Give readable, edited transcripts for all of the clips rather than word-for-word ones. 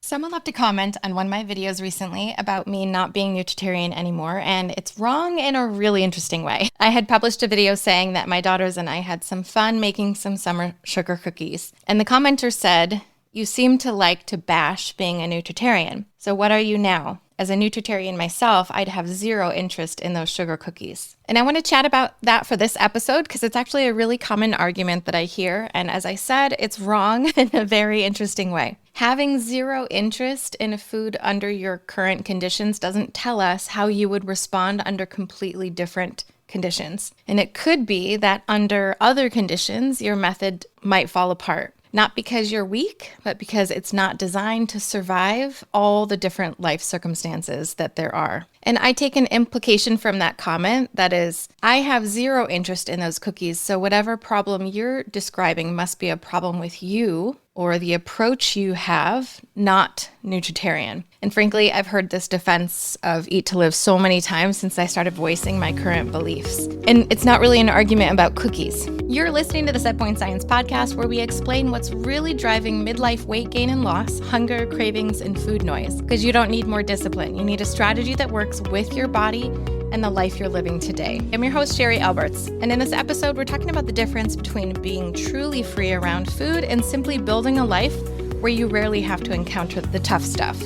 Someone left a comment on one of my videos recently about me not being nutritarian anymore, and it's wrong in a really interesting way. I had published a video saying that my daughters and I had some fun making some summer sugar cookies, and the commenter said, "You seem to like to bash being a nutritarian. So what are you now?" As a nutritarian myself, I'd have zero interest in those sugar cookies. And I want to chat about that for this episode because it's actually a really common argument that I hear. And as I said, it's wrong in a very interesting way. Having zero interest in a food under your current conditions doesn't tell us how you would respond under completely different conditions. And it could be that under other conditions, your method might fall apart. Not because you're weak, but because it's not designed to survive all the different life circumstances that there are. And I take an implication from that comment that is, I have zero interest in those cookies, so whatever problem you're describing must be a problem with you or the approach you have, not nutritarian. And frankly, I've heard this defense of Eat to Live so many times since I started voicing my current beliefs. And it's not really an argument about cookies. You're listening to the Set Point Science podcast, where we explain what's really driving midlife weight gain and loss, hunger, cravings, and food noise. Because you don't need more discipline. You need a strategy that works with your body and the life you're living today. I'm your host, Cheri Alberts, and in this episode, we're talking about the difference between being truly free around food and simply building a life where you rarely have to encounter the tough stuff.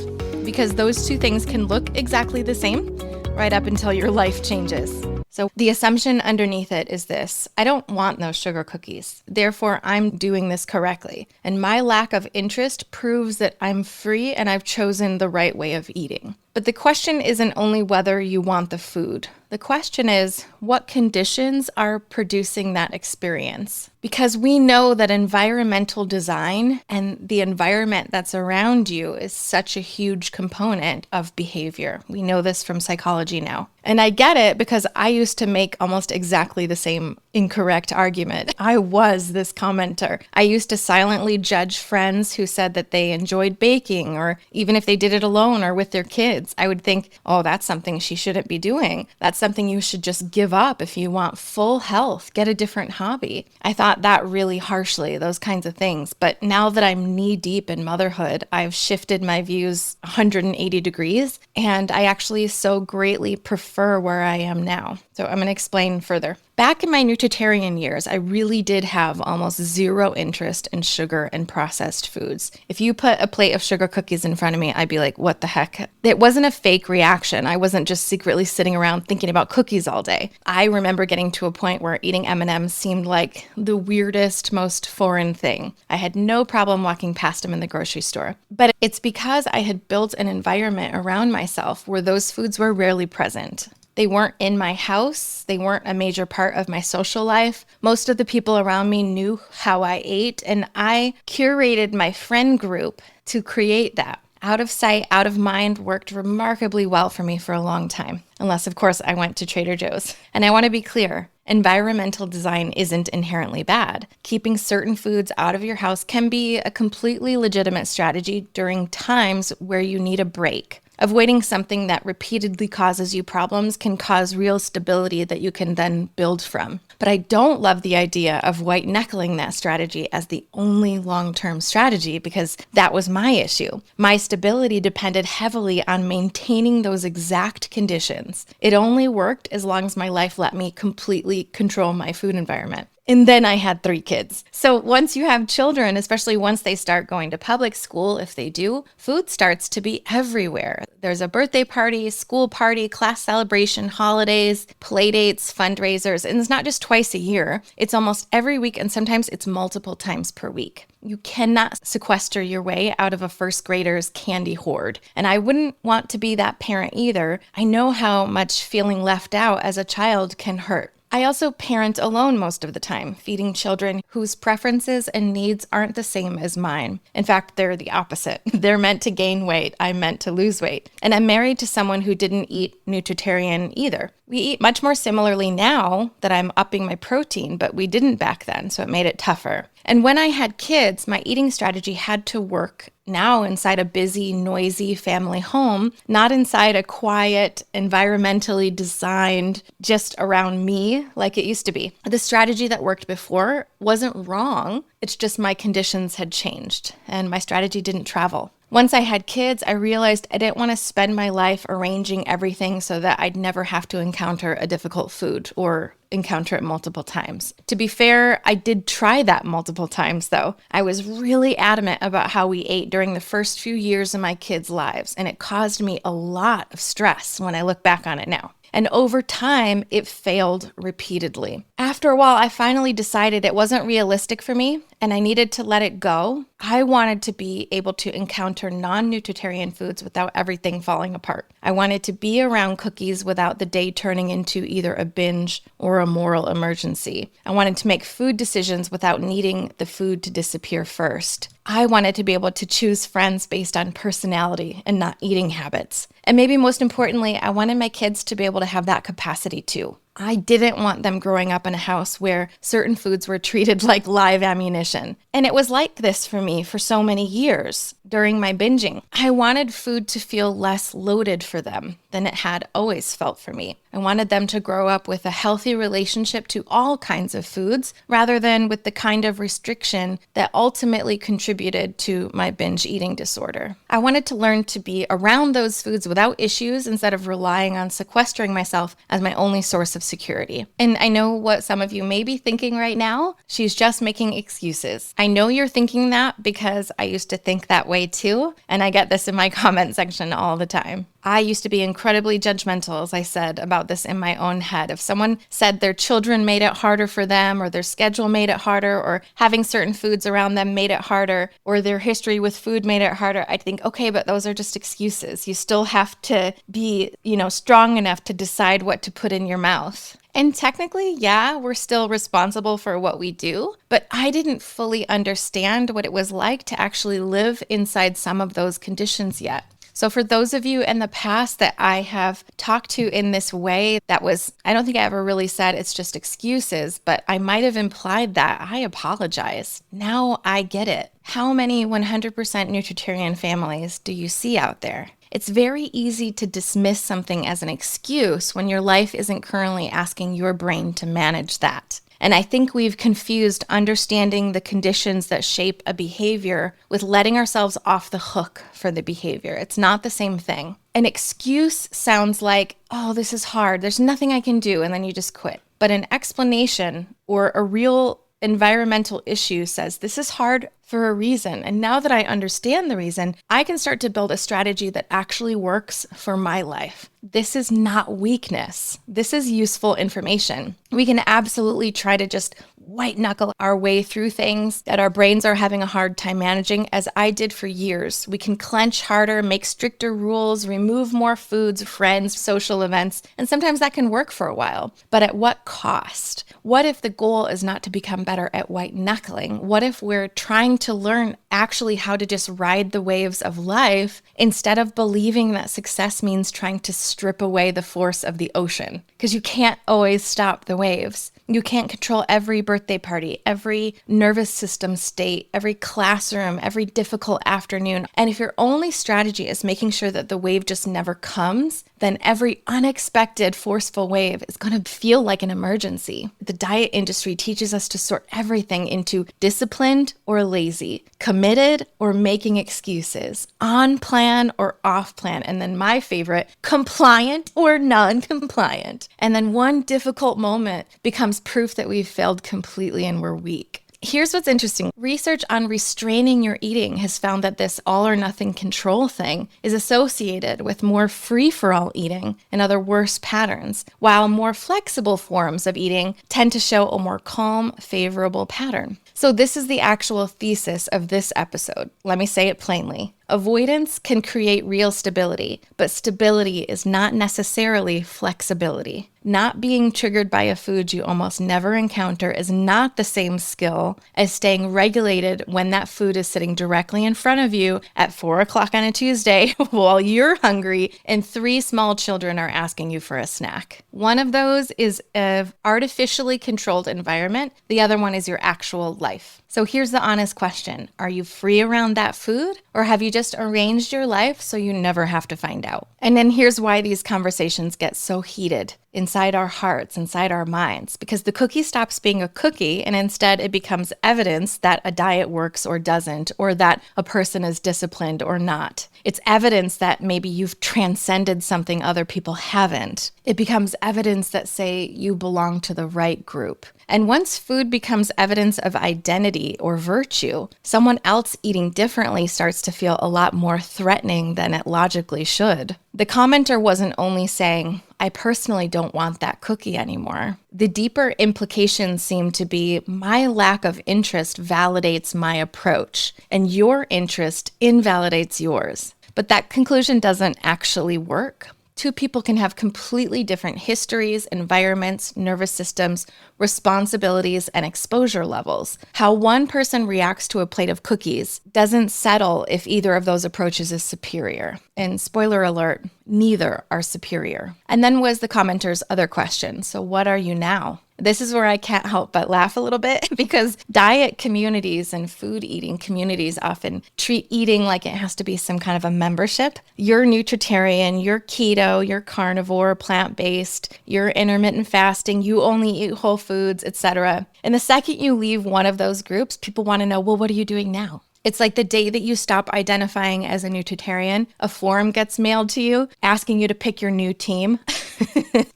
Because those two things can look exactly the same right up until your life changes. So the assumption underneath it is this: I don't want those sugar cookies. Therefore, I'm doing this correctly. And my lack of interest proves that I'm free and I've chosen the right way of eating. But the question isn't only whether you want the food. The question is, what conditions are producing that experience? Because we know that environmental design and the environment that's around you is such a huge component of behavior. We know this from psychology now. And I get it because I used to make almost exactly the same incorrect argument. I was this commenter. I used to silently judge friends who said that they enjoyed baking, or even if they did it alone or with their kids. I would think, oh, that's something she shouldn't be doing. That's something you should just give up if you want full health. Get a different hobby. I thought that really harshly, those kinds of things. But now that I'm knee deep in motherhood, I've shifted my views 180 degrees, and I actually so greatly prefer where I am now. So I'm going to explain further. Back in my nutritarian years, I really did have almost zero interest in sugar and processed foods. If you put a plate of sugar cookies in front of me, I'd be like, what the heck? It wasn't a fake reaction. I wasn't just secretly sitting around thinking about cookies all day. I remember getting to a point where eating M&Ms seemed like the weirdest, most foreign thing. I had no problem walking past them in the grocery store. But it's because I had built an environment around myself where those foods were rarely present. They weren't in my house. They weren't a major part of my social life. Most of the people around me knew how I ate, and I curated my friend group to create that. Out of sight, out of mind worked remarkably well for me for a long time. Unless, of course, I went to Trader Joe's. And I want to be clear, environmental design isn't inherently bad. Keeping certain foods out of your house can be a completely legitimate strategy during times where you need a break. Avoiding something that repeatedly causes you problems can cause real stability that you can then build from. But I don't love the idea of white-knuckling that strategy as the only long-term strategy, because that was my issue. My stability depended heavily on maintaining those exact conditions. It only worked as long as my life let me completely control my food environment. And then I had 3 kids. So once you have children, especially once they start going to public school, if they do, food starts to be everywhere. There's a birthday party, school party, class celebration, holidays, play dates, fundraisers, and it's not just twice a year. It's almost every week, and sometimes it's multiple times per week. You cannot sequester your way out of a first grader's candy hoard. And I wouldn't want to be that parent either. I know how much feeling left out as a child can hurt. I also parent alone most of the time, feeding children whose preferences and needs aren't the same as mine. In fact, they're the opposite. They're meant to gain weight. I'm meant to lose weight. And I'm married to someone who didn't eat nutritarian either. We eat much more similarly now that I'm upping my protein, but we didn't back then, so it made it tougher. And when I had kids, my eating strategy had to work now inside a busy, noisy family home, not inside a quiet, environmentally designed, just around me like it used to be. The strategy that worked before wasn't wrong. It's just my conditions had changed and my strategy didn't travel. Once I had kids, I realized I didn't want to spend my life arranging everything so that I'd never have to encounter a difficult food or encounter it multiple times. To be fair, I did try that multiple times though. I was really adamant about how we ate during the first few years of my kids' lives, and it caused me a lot of stress when I look back on it now. And over time, it failed repeatedly. After a while, I finally decided it wasn't realistic for me and I needed to let it go. I wanted to be able to encounter non-nutritarian foods without everything falling apart. I wanted to be around cookies without the day turning into either a binge or a moral emergency. I wanted to make food decisions without needing the food to disappear first. I wanted to be able to choose friends based on personality and not eating habits. And maybe most importantly, I wanted my kids to be able to have that capacity too. I didn't want them growing up in a house where certain foods were treated like live ammunition. And it was like this for me for so many years during my binging. I wanted food to feel less loaded for them than it had always felt for me. I wanted them to grow up with a healthy relationship to all kinds of foods rather than with the kind of restriction that ultimately contributed to my binge eating disorder. I wanted to learn to be around those foods without issues instead of relying on sequestering myself as my only source of security. And I know what some of you may be thinking right now. She's just making excuses. I know you're thinking that because I used to think that way too, and I get this in my comment section all the time. I used to be incredibly judgmental, as I said, about this in my own head. If someone said their children made it harder for them, or their schedule made it harder, or having certain foods around them made it harder, or their history with food made it harder, I'd think, okay, but those are just excuses. You still have to be, strong enough to decide what to put in your mouth. And technically, yeah, we're still responsible for what we do, but I didn't fully understand what it was like to actually live inside some of those conditions yet. So for those of you in the past that I have talked to in this way, I don't think I ever really said it's just excuses, but I might have implied that. I apologize. Now I get it. How many 100% nutritarian families do you see out there? It's very easy to dismiss something as an excuse when your life isn't currently asking your brain to manage that. And I think we've confused understanding the conditions that shape a behavior with letting ourselves off the hook for the behavior. It's not the same thing. An excuse sounds like, oh, this is hard, there's nothing I can do, and then you just quit. But an explanation or a real environmental issue says, this is hard for a reason. And now that I understand the reason, I can start to build a strategy that actually works for my life. This is not weakness. This is useful information. We can absolutely try to just white knuckle our way through things that our brains are having a hard time managing, as I did for years. We can clench harder, make stricter rules, remove more foods, friends, social events, and sometimes that can work for a while. But at what cost? What if the goal is not to become better at white knuckling? What if we're trying to learn actually how to just ride the waves of life instead of believing that success means trying to strip away the force of the ocean? Because you can't always stop the waves. You can't control every birthday party, every nervous system state, every classroom, every difficult afternoon. And if your only strategy is making sure that the wave just never comes, then every unexpected forceful wave is going to feel like an emergency. The diet industry teaches us to sort everything into disciplined or lazy, committed or making excuses, on plan or off plan, and then my favorite, compliant or non-compliant. And then one difficult moment becomes proof that we've failed completely and we're weak. Here's what's interesting. Research on restraining your eating has found that this all or nothing control thing is associated with more free-for-all eating and other worse patterns, while more flexible forms of eating tend to show a more calm, favorable pattern. So this is the actual thesis of this episode. Let me say it plainly. Avoidance can create real stability, but stability is not necessarily flexibility. Not being triggered by a food you almost never encounter is not the same skill as staying regulated when that food is sitting directly in front of you at 4 o'clock on a Tuesday while you're hungry and 3 small children are asking you for a snack. One of those is an artificially controlled environment. The other one is your actual life. So here's the honest question. Are you free around that food, or have you just arranged your life so you never have to find out? And then here's why these conversations get so heated. inside our hearts, inside our minds, because the cookie stops being a cookie and instead it becomes evidence that a diet works or doesn't, or that a person is disciplined or not. It's evidence that maybe you've transcended something other people haven't. It becomes evidence that, say, you belong to the right group. And once food becomes evidence of identity or virtue, someone else eating differently starts to feel a lot more threatening than it logically should. The commenter wasn't only saying, I personally don't want that cookie anymore. The deeper implication seemed to be, my lack of interest validates my approach, and your interest invalidates yours. But that conclusion doesn't actually work. Two people can have completely different histories, environments, nervous systems, responsibilities, and exposure levels. How one person reacts to a plate of cookies doesn't settle if either of those approaches is superior. And spoiler alert, neither are superior. And then was the commenter's other question. So what are you now? This is where I can't help but laugh a little bit because diet communities and food eating communities often treat eating like it has to be some kind of a membership. You're nutritarian, you're keto, you're carnivore, plant-based, you're intermittent fasting, you only eat whole foods, etc. And the second you leave one of those groups, people want to know, well, what are you doing now? It's like the day that you stop identifying as a nutritarian, a form gets mailed to you asking you to pick your new team.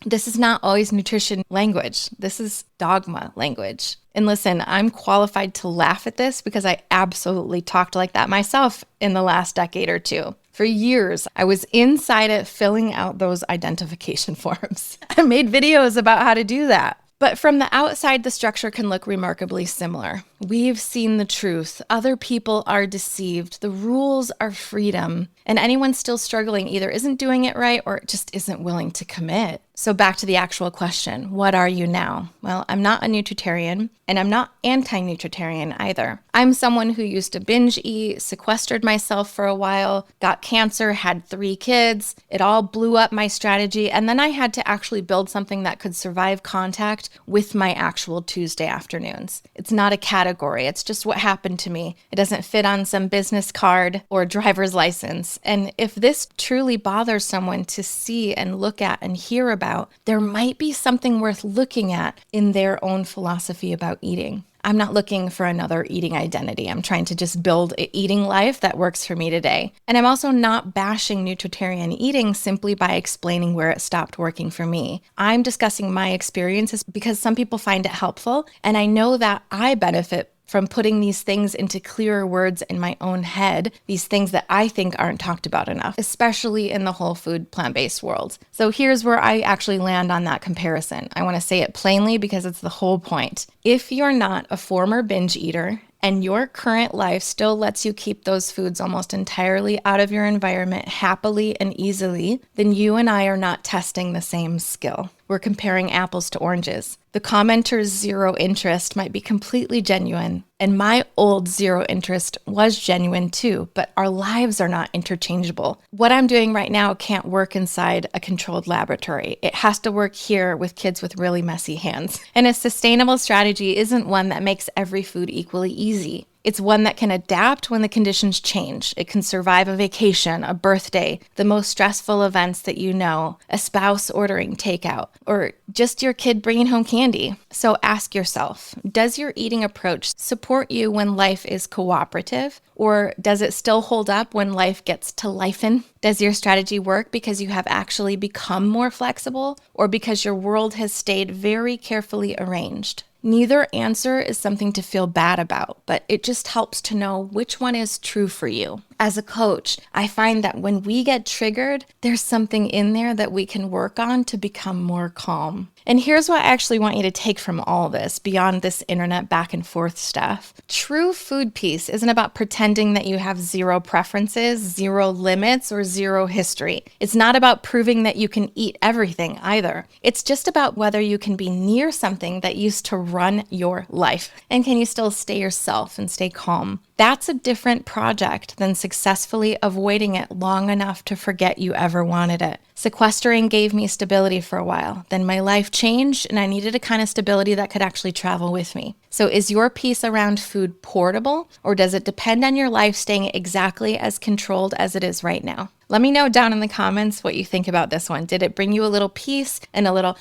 This is not always nutrition language. This is dogma language. And listen, I'm qualified to laugh at this because I absolutely talked like that myself in the last decade or two. For years, I was inside it filling out those identification forms. I made videos about how to do that. But from the outside, the structure can look remarkably similar. We've seen the truth. Other people are deceived. The rules are freedom. And anyone still struggling either isn't doing it right or just isn't willing to commit. So back to the actual question, what are you now? Well, I'm not a nutritarian, and I'm not anti-nutritarian either. I'm someone who used to binge eat, sequestered myself for a while, got cancer, had 3 kids. It all blew up my strategy, and then I had to actually build something that could survive contact with my actual Tuesday afternoons. It's not a category. It's just what happened to me. It doesn't fit on some business card or driver's license. And if this truly bothers someone to see and look at and hear about, there might be something worth looking at in their own philosophy about eating. I'm not looking for another eating identity. I'm trying to just build an eating life that works for me today. And I'm also not bashing nutritarian eating simply by explaining where it stopped working for me. I'm discussing my experiences because some people find it helpful, and I know that I benefit from putting these things into clearer words in my own head, these things that I think aren't talked about enough, especially in the whole food, plant-based world. So here's where I actually land on that comparison. I want to say it plainly because it's the whole point. If you're not a former binge eater, and your current life still lets you keep those foods almost entirely out of your environment happily and easily, then you and I are not testing the same skill. We're comparing apples to oranges. The commenter's zero interest might be completely genuine, and my old zero interest was genuine too, but our lives are not interchangeable. What I'm doing right now can't work inside a controlled laboratory. It has to work here with kids with really messy hands. And a sustainable strategy isn't one that makes every food equally easy. It's one that can adapt when the conditions change. It can survive a vacation, a birthday, the most stressful events that you know, a spouse ordering takeout, or just your kid bringing home candy. So ask yourself, does your eating approach support you when life is cooperative? Or does it still hold up when life gets to lifin'? Does your strategy work because you have actually become more flexible, or because your world has stayed very carefully arranged? Neither answer is something to feel bad about, but it just helps to know which one is true for you. As a coach, I find that when we get triggered, there's something in there that we can work on to become more calm. And here's what I actually want you to take from all this, beyond this internet back and forth stuff. True food peace isn't about pretending that you have zero preferences, zero limits, or zero history. It's not about proving that you can eat everything either. It's just about whether you can be near something that used to run your life. And can you still stay yourself and stay calm? That's a different project than successfully avoiding it long enough to forget you ever wanted it. Sequestering gave me stability for a while. Then my life changed and I needed a kind of stability that could actually travel with me. So is your peace around food portable, or does it depend on your life staying exactly as controlled as it is right now? Let me know down in the comments what you think about this one. Did it bring you a little peace and a little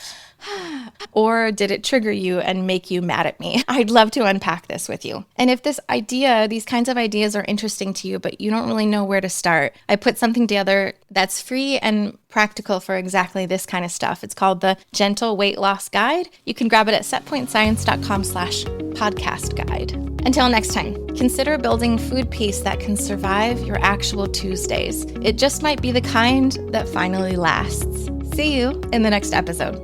or did it trigger you and make you mad at me? I'd love to unpack this with you. And if these kinds of ideas are interesting to you, but you don't really know where to start, I put something together that's free and practical for exactly this kind of stuff. It's called the Gentle Weight Loss Guide. You can grab it at setpointscience.com/podcast guide. Until next time, consider building food peace that can survive your actual Tuesdays. It just might be the kind that finally lasts. See you in the next episode.